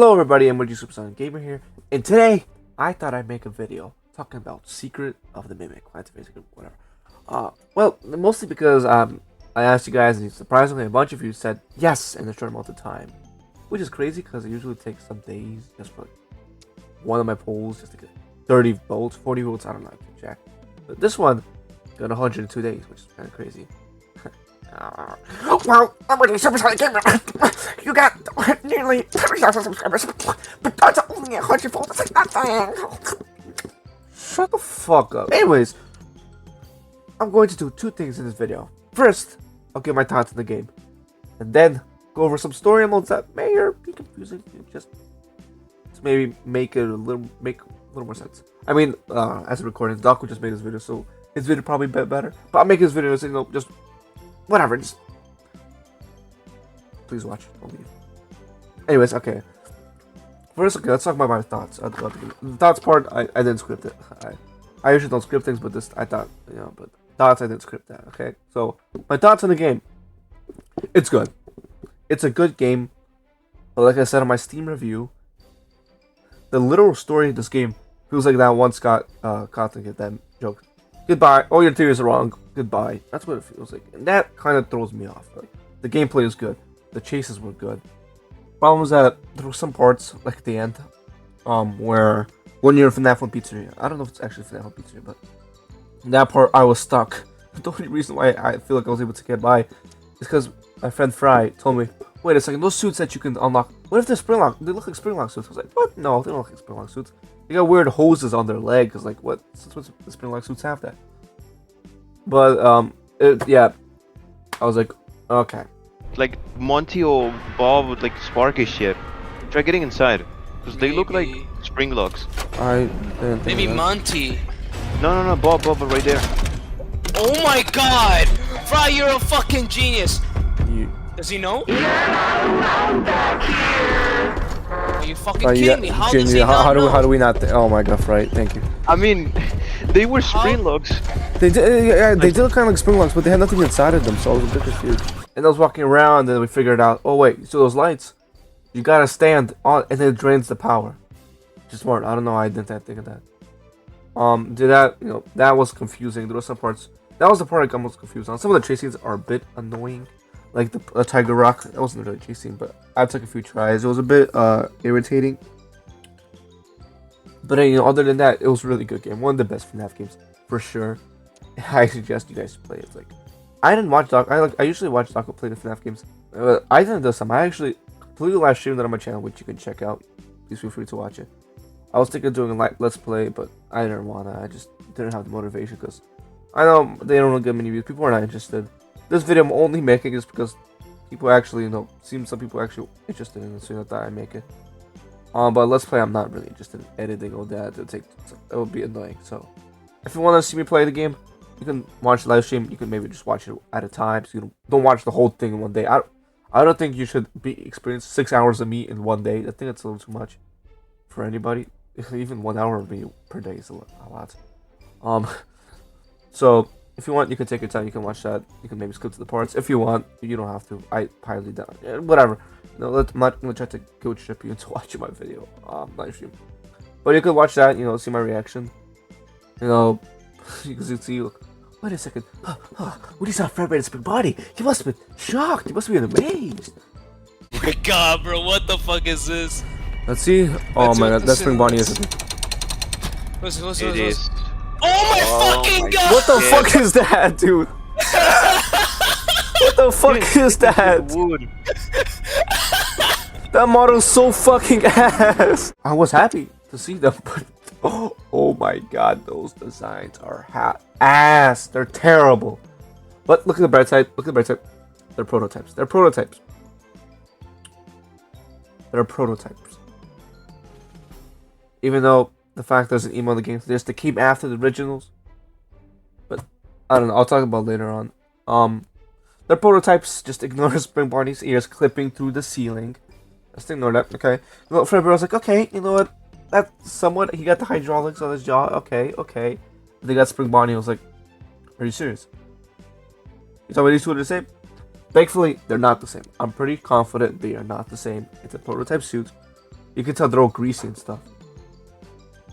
Hello everybody, I'm Reggie Supersonic Gamer here, and today I thought I'd make a video talking about Secret of the Mimic, whatever. Well, mostly because I asked you guys, and surprisingly a bunch of you said yes in a short amount of time, which is crazy because it usually takes some days just for one of my polls just to get 30 votes, 40 votes, I don't know, I can check. But this one got 102 days, which is kind of crazy. Well, I'm really Supersonic Gamer. You got nearly 30,000 subscribers, but that's only 100 votes. That's like nothing. Shut the fuck up. Anyways, I'm going to do two things in this video. First, I'll give my thoughts on the game, and then go over some story modes that may or be confusing, just to maybe make a little more sense. I mean, as a recording, Doc just made this video, so his video probably better. But I'll make his videos, just whatever. Just please watch. Don't leave. Anyways, okay. First, okay, let's talk about my thoughts. The thoughts part, I didn't script it. I usually don't script things, but this I thought, but thoughts I didn't script that. Okay, so my thoughts on the game. It's good. It's a good game, but like I said on my Steam review, the literal story of this game feels like that one Scott Cawthon get that joke. Goodbye. All your theories are wrong. Goodbye. That's what it feels like, and that kind of throws me off. Like, the gameplay is good. The chases were good. Problem is that there were some parts, like at the end, where when you're in FNAF 1 Pizzeria, I don't know if it's actually FNAF 1 Pizzeria, but in that part I was stuck. But the only reason why I feel like I was able to get by is because my friend Fry told me, wait a second, those suits that you can unlock, what if they're springlock? They look like springlock suits. I was like, what? No, they don't look like springlock suits. They got weird hoses on their leg, cause like, what? Since when the springlock suits have that? But yeah, I was like, okay. Like Monty or Bob with like Sparky shit. Try getting inside, because they look like spring locks. I didn't think Maybe of that. Monty. No, Bob, right there. Oh my god! Fry, you're a fucking genius! Does he know? Are you fucking kidding me? How does he not know? How do we not? Oh my god, right? Thank you. I mean, they were spring locks. They did, yeah, they did look kind of like spring locks, but they had nothing inside of them, so I was a bit confused. And I was walking around, and then we figured out, oh wait, so those lights, you gotta stand on, and then it drains the power. Just smart. I don't know why I didn't think of that. Did that, that was confusing. There were some parts, that was the part I got most confused on. Some of the chase scenes are a bit annoying, like the Tiger Rock. That wasn't really a chase scene, but I took a few tries. It was a bit irritating. But other than that, it was a really good game. One of the best FNAF games for sure. I suggest you guys play it. It's like, I didn't watch Doc. I usually watch Doc play the FNAF games. I didn't do some. I actually completely live streamed that on my channel, which you can check out. Please feel free to watch it. I was thinking of doing a let's play, but I didn't wanna. I just didn't have the motivation because I know they don't really get many views. People are not interested. This video I'm only making is because people actually, some people actually interested in it, so I thought I'd make it. But let's play, I'm not really interested in editing all that. It would be annoying. So if you want to see me play the game, you can watch the live stream. You can maybe just watch it at a time, so you don't watch the whole thing in one day. I don't think you should experience 6 hours of me in one day. I think that's a little too much for anybody. Even 1 hour of me per day is a lot. So if you want, you can take your time. You can watch that. You can maybe skip to the parts if you want. You don't have to. I highly doubt. Whatever. I'm not gonna try to guilt trip you into watching my video live stream. But you could watch that. See my reaction. You can see. Look. Wait a second. When he saw Freddy's big body, he must have been shocked. He must have been amazed. Oh my god, bro, what the fuck is this? Let's see. Oh my god, that spring bunny is. Listen. It is. Oh my fucking god! What the fuck is that, dude? What the fuck is that? Wood. That model's so fucking ass. I was happy to see them, but oh my god, those designs are ass. They're terrible. But look at the bright side. They're prototypes. They're prototypes. Even though the fact there's an emo in the game, there's to keep after the originals. But I don't know. I'll talk about it later on. They're prototypes. Just ignore Spring Barney's ears clipping through the ceiling. Just ignore that. Okay. Freddy was like, okay, you know what? That's somewhat. He got the hydraulics on his jaw. Okay. They got Spring Bonnie. I was like, are you serious? You thought these two are the same? Thankfully, they're not the same. I'm pretty confident they are not the same. It's a prototype suit. You can tell they're all greasy and stuff.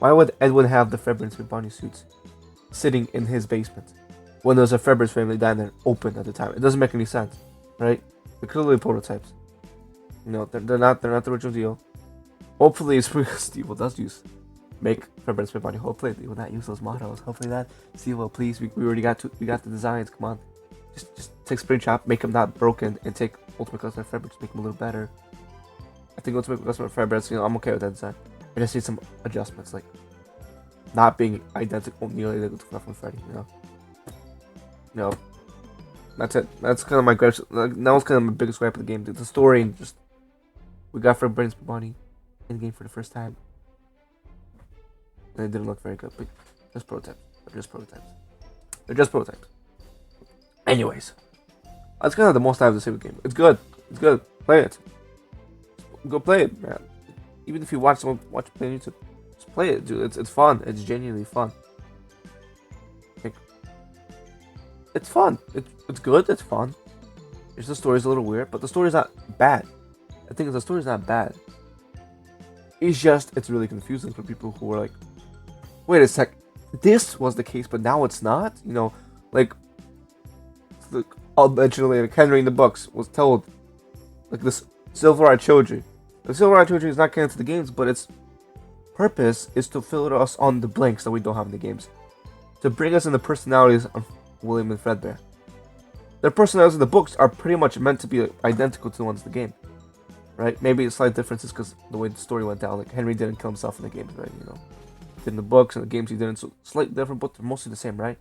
Why would Edwin have the Fredbear and Smith Bonnie suits sitting in his basement when there's a Fredbear's family down there open at the time? It doesn't make any sense, right? They're clearly prototypes. You know, they're not the original deal. Hopefully, Steve does make Fredbear and Smith Bonnie. Hopefully, they will not use those models. Hopefully that Steve will please. We already got the designs. Come on, just take Springtrap, make them not broken, and take Ultimate Custom Fredbear, just make them a little better. I think Ultimate Custom Fredbear, you know, I'm okay with that design. I just need some adjustments, like not being identical, nearly identical to Freddy. You know, that's it. That's kind of my gripes. Like, that was kind of my biggest gripe of the game. The story and just we got Fredbear and Smith Bonnie in the game for the first time. And it didn't look very good, but just prototypes. They're just prototypes. They're just prototypes. Anyways, that's kind of the most I have to say with the game. It's good. It's good. Play it. Go play it, man. Even if you watch someone play on YouTube, just play it, dude. It's fun. It's genuinely fun. Like, it's fun. It's good. It's fun. The story's a little weird, but the story's not bad. I think the story's not bad. It's really confusing for people who are like, wait a sec, this was the case, but now it's not? You know, like, I'll mention it later, Henry in the books was told, like, this Silver-Eyed Trilogy. The Silver-Eyed Trilogy is not canon to the games, but its purpose is to fill us on the blanks that we don't have in the games. To bring us in the personalities of William and Fredbear. Their personalities in the books are pretty much meant to be identical to the ones in the game. Right? Maybe slight differences because the way the story went down. Like, Henry didn't kill himself in the games, right? You know, in the books and the games he didn't. So slightly different, but they're mostly the same, right?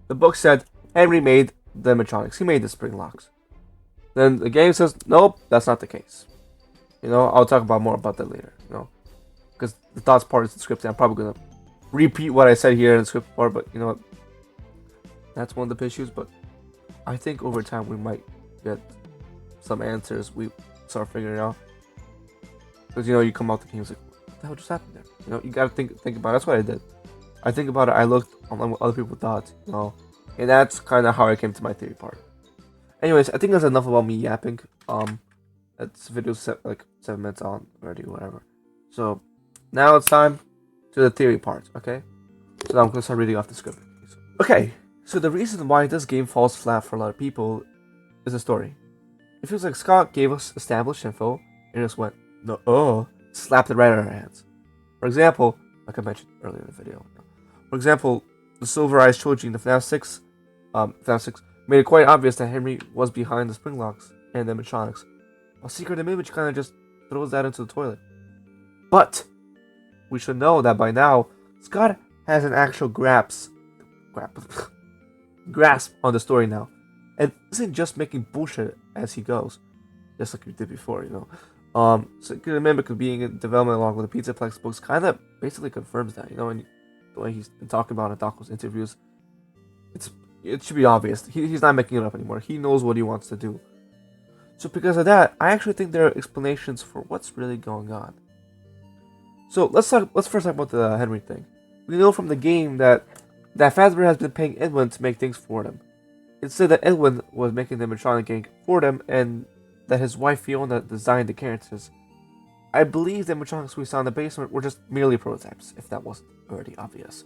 The book said Henry made the animatronics. He made the spring locks. Then the game says, nope, that's not the case. You know, I'll talk about more about that later. You know, because the thoughts part is the script. And I'm probably gonna repeat what I said here in the script part, but you know what? That's one of the issues. But I think over time we might get some answers. We start figuring it out, because you know, you come out the game, it's like, what the hell just happened there? You know, you gotta think about it. That's what I did. I think about it. I looked on what other people thought, you know, and that's kind of how I came to my theory part. Anyways, I think that's enough about me yapping. That's video set like 7 minutes on already, whatever. So now it's time to the theory part. Okay, so now I'm gonna start reading off the script. Okay, so the reason why this game falls flat for a lot of people is the story. It feels like Scott gave us established info and just went, no, slapped it right out of our hands. For example, like I mentioned earlier in the video. For example, the Silver-Eyed Trilogy in the FNAF 6 made it quite obvious that Henry was behind the spring locks and the animatronics. While Secret Image kind of just throws that into the toilet. But we should know that by now, Scott has an actual grasp on the story now. And isn't just making bullshit as he goes, just like we did before, you know. So Secret could being in development along with the Pizzaplex books kind of basically confirms that, you know, and the way he's been talking about in Taco's interviews, it should be obvious. He's not making it up anymore. He knows what he wants to do. So because of that, I actually think there are explanations for what's really going on. So let's first talk about the Henry thing. We know from the game that Fazbear has been paying Edwin to make things for them. It said that Edwin was making the animatronic gang for them, and that his wife Fiona designed the characters. I believe the animatronics we saw in the basement were just merely prototypes, if that wasn't already obvious.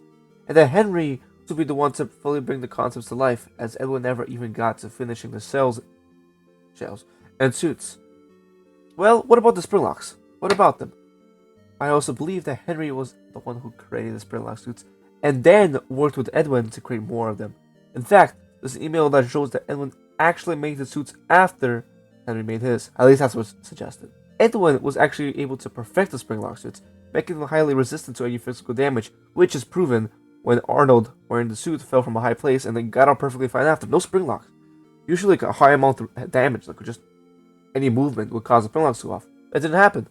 And that Henry would be the one to fully bring the concepts to life, as Edwin never even got to finishing the shells and suits. Well, what about the Springlocks? What about them? I also believe that Henry was the one who created the Springlock suits, and then worked with Edwin to create more of them. In fact, there's an email that shows that Edwin actually made the suits after Henry made his. At least that's what's suggested. Edwin was actually able to perfect the Springlock suits, making them highly resistant to any physical damage, which is proven when Arnold, wearing the suit, fell from a high place and then got out perfectly fine after. No Springlocks. Usually like a high amount of damage, like just any movement would cause the Springlocks to go off. It didn't happen.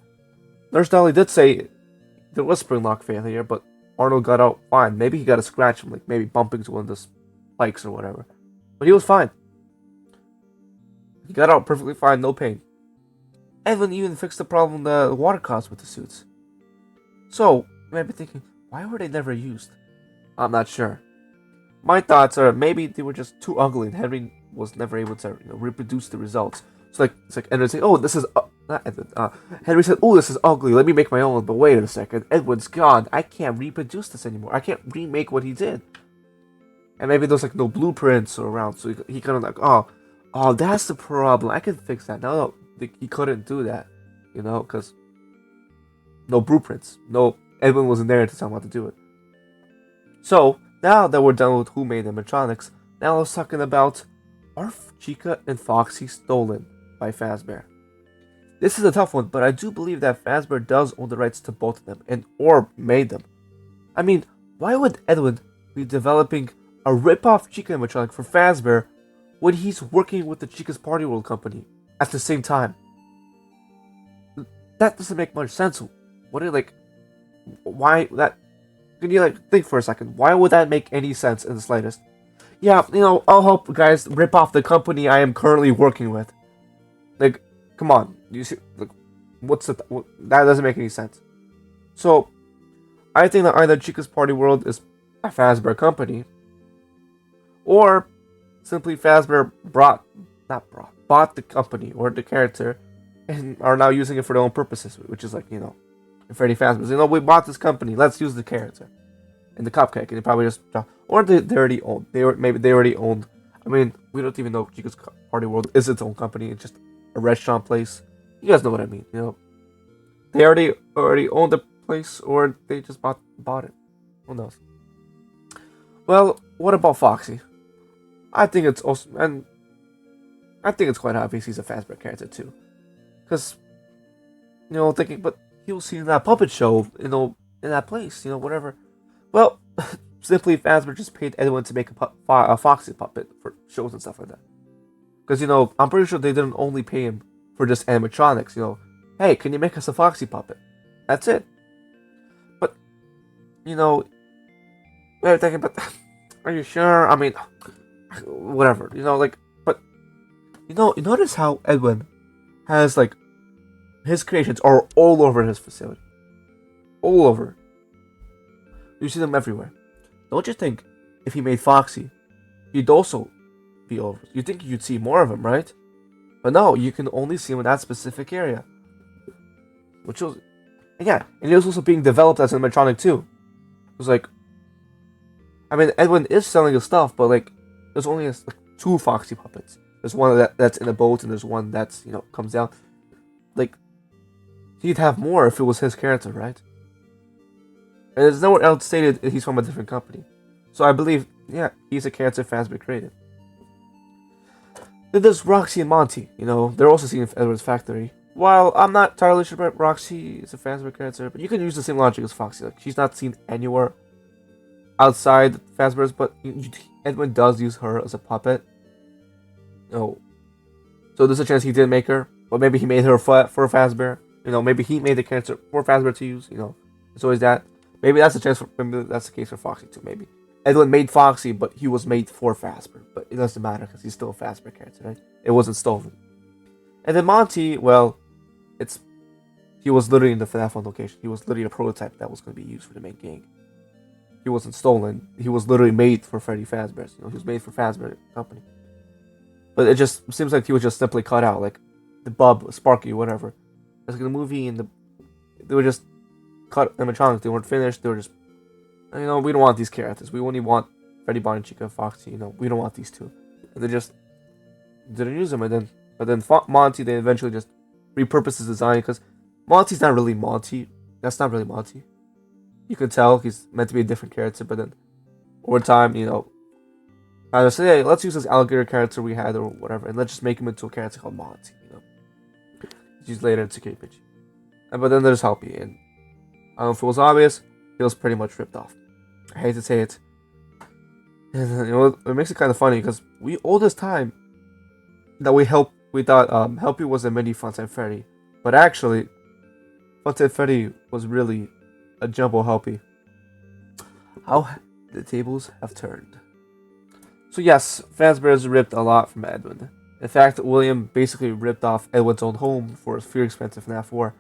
Nurse Dolly did say there was Springlock failure, but Arnold got out fine. Maybe he got a scratch from like maybe bumping to one of the spikes or whatever. But he was fine. He got out perfectly fine, no pain. Edwin even fixed the problem the water caused with the suits. So, you might be thinking, why were they never used? I'm not sure. My thoughts are maybe they were just too ugly and Henry was never able to reproduce the results. So it's like Edwin saying, oh, this is not Edwin. Henry said, "Oh, this is ugly. Let me make my own." But wait a second, Edwin's gone. I can't reproduce this anymore. I can't remake what he did. And maybe there's like no blueprints around, so he kind of like, oh, that's the problem. I can fix that. No, he couldn't do that, because no blueprints. No, Edwin wasn't there to tell him how to do it. So now that we're done with who made animatronics, now let's talking about, are Chica and Foxy stolen by Fazbear? This is a tough one, but I do believe that Fazbear does own the rights to both of them, or made them. I mean, why would Edwin be developing a rip-off Chica animatronic for Fazbear when he's working with the Chica's Party World company at the same time? That doesn't make much sense. Why that? Can you think for a second? Why would that make any sense in the slightest? Yeah, I'll help guys rip off the company I am currently working with. Come on, you see, that doesn't make any sense. So, I think that either Chica's Party World is a Fazbear company, or simply Fazbear bought the company or the character, and are now using it for their own purposes, which is Freddy Fazbear's. We bought this company, let's use the character and the cupcake, and they probably just, or they already owned. Maybe they already owned. I mean, we don't even know Chica's Party World is its own company. It's just a restaurant place. You guys know what I mean. They already owned the place, or they just bought it. Who knows? Well, what about Foxy? I think it's also, and I think it's quite obvious he's a Fazbear character too, because thinking, but he was seen in that puppet show, in that place, whatever. Well, simply Fazbear just paid Edwin to make a Foxy puppet for shows and stuff like that. Because I'm pretty sure they didn't only pay him for just animatronics. Hey, can you make us a Foxy puppet? That's it. But they're thinking, but are you sure? I mean, whatever. But you notice how Edwin has his creations are all over his facility, all over. You see them everywhere. Don't you think if he made Foxy, he'd also be over? You think you'd see more of him, right? But no, you can only see him in that specific area. Which was, and he was also being developed as an animatronic too. It was I mean, Edwin is selling his stuff, but there's only two Foxy puppets. There's one that's in a boat, and there's one that's comes down. He'd have more if it was his character, right? And there's nowhere else stated he's from a different company. So I believe, he's a character Fazbear created. Then there's Roxy and Monty. They're also seen in Edward's factory. While I'm not entirely sure about Roxy is a Fazbear character, but you can use the same logic as Foxy. She's not seen anywhere outside Fazbear's, but Edwin does use her as a puppet. So there's a chance he did make her, but maybe he made her for Fazbear. Maybe he made the character for Fazbear to use. It's always that. Maybe that's maybe that's the case for Foxy too. Maybe Edwin made Foxy, but he was made for Fazbear. But it doesn't matter because he's still a Fazbear character, right? It wasn't stolen. And then Monty, well, he was literally in the FNAF 1 location. He was literally a prototype that was going to be used for the main gang. He wasn't stolen. He was literally made for Freddy Fazbear. He was made for Fazbear company. But it just seems like he was just simply cut out, the Bub, Sparky, whatever. It's like the movie, and they were just cut animatronics. They weren't finished. They were just, we don't want these characters. We only want Freddy, Bonnie, Chica, Foxy. We don't want these two. And they just didn't use them. But then Monty, they eventually just repurposed his design, because Monty's not really Monty. That's not really Monty. You can tell he's meant to be a different character, but then over time, I just say, hey, let's use this alligator character we had or whatever, and let's just make him into a character called Monty. Used later in Security Pitch. But then there's Helpy, and I don't know if it was obvious, he was pretty much ripped off. I hate to say it. And it makes it kind of funny, because all this time that we thought Helpy was a mini Funtime Freddy, but actually Funtime Freddy was really a jumbo Helpy. How the tables have turned. So yes, Fazbear's ripped a lot from Edwin. In fact, William basically ripped off Edwin's own home for his fear expensive FNAF 4.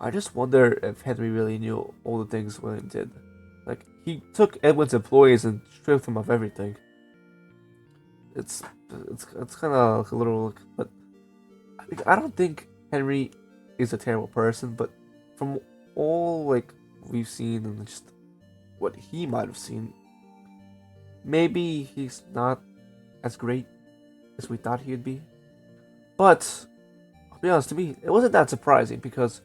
I just wonder if Henry really knew all the things William did. He took Edwin's employees and stripped them of everything. It's kind of a little, but I don't think Henry is a terrible person, but from all like we've seen and just what he might have seen, maybe he's not as great as we thought he'd be. But I'll be honest, to me, it wasn't that surprising because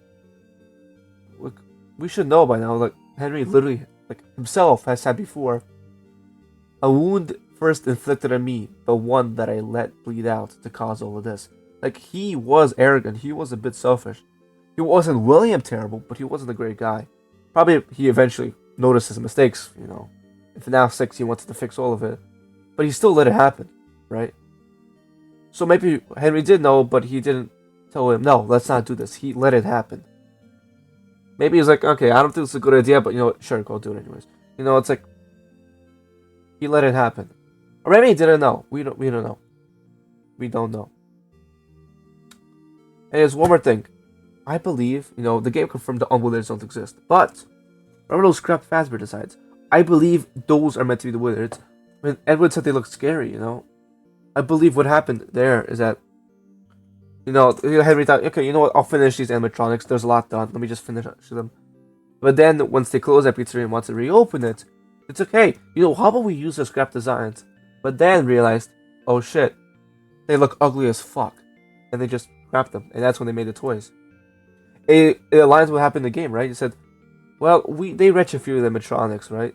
look, we should know by now. Like Henry literally, like himself, has said before, a wound first inflicted on me, but one that I let bleed out to cause all of this. Like he was arrogant. He was a bit selfish. He wasn't William terrible, but he wasn't a great guy. Probably he eventually noticed his mistakes. You know, if now 6 he wanted to fix all of it, but he still let it happen, right? So maybe Henry did know, but he didn't tell him, no, let's not do this. He let it happen. Maybe he's like, okay, I don't think it's a good idea, but you know what? Sure, go do it anyways. You know, it's like he let it happen, or maybe he didn't know. We don't know. We don't know. And there's one more thing. I believe, you know, the game confirmed the unwillers don't exist, but remember those crap Fazbear designs? I believe those are meant to be the wizards. I mean, Edward said they look scary, you know. I believe what happened there is that, you know, Henry thought, okay, you know what, I'll finish these animatronics. There's a lot done. Let me just finish them. But then, once they close that pizzeria and want to reopen it, it's okay. You know, how about we use the scrap designs? But then realized, oh shit, they look ugly as fuck. And they just scrapped them. And that's when they made the toys. It aligns with what happened in the game, right? You said, well, they retrofitted the animatronics, right?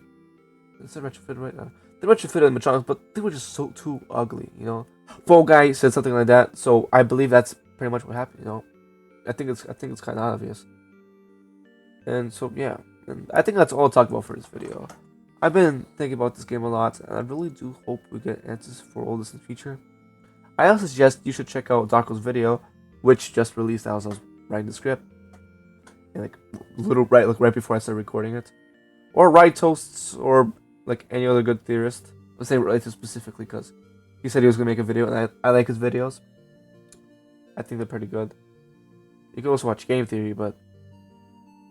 Is it retrofitted right now? They retrofitted the animatronics, but they were just so too ugly, you know. Fall Guy said something like that, so I believe that's pretty much what happened, you know. I think it's kind of obvious. And so yeah, and I think that's all I'll talk about for this video. I've been thinking about this game a lot, and I really do hope we get answers for all this in the future. I also suggest you should check out Darko's video, which just released as I was writing the script, and like right before I started recording it, or Right Toasts, or like any other good theorist. I'm saying Right Toast specifically because he said he was gonna make a video, and I like his videos. I think they're pretty good. You can also watch Game Theory, but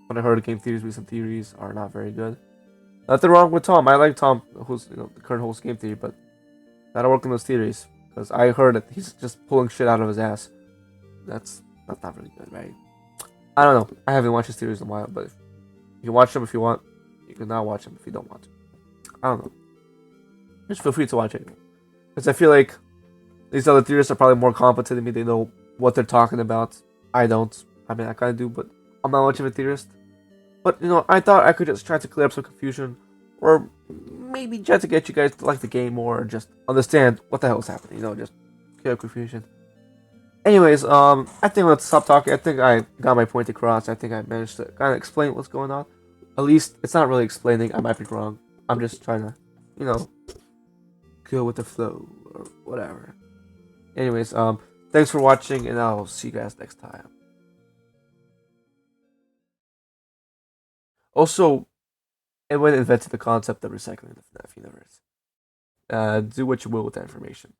when I heard of Game Theory's recent theories are not very good. Nothing wrong with Tom. I like Tom, who's the current host of Game Theory, but gotta work on those theories because I heard that he's just pulling shit out of his ass. That's not really good, right? I don't know. I haven't watched his theories in a while, but you can watch them if you want. You can not watch them if you don't want to. I don't know. Just feel free to watch it. Because I feel like these other theorists are probably more competent than me. They know what they're talking about. I don't. I mean, I kind of do, but I'm not much of a theorist. But, you know, I thought I could just try to clear up some confusion. Or maybe try to get you guys to like the game more. Or just understand what the hell is happening. You know, just clear up confusion. Anyways, I think let's stop talking. I think I got my point across. I think I managed to kind of explain what's going on. At least, it's not really explaining. I might be wrong. I'm just trying to, you know, go with the flow or whatever. Anyways, thanks for watching, and I'll see you guys next time. Also, Edwin invented the concept of recycling the FNAF universe. Do what you will with that information.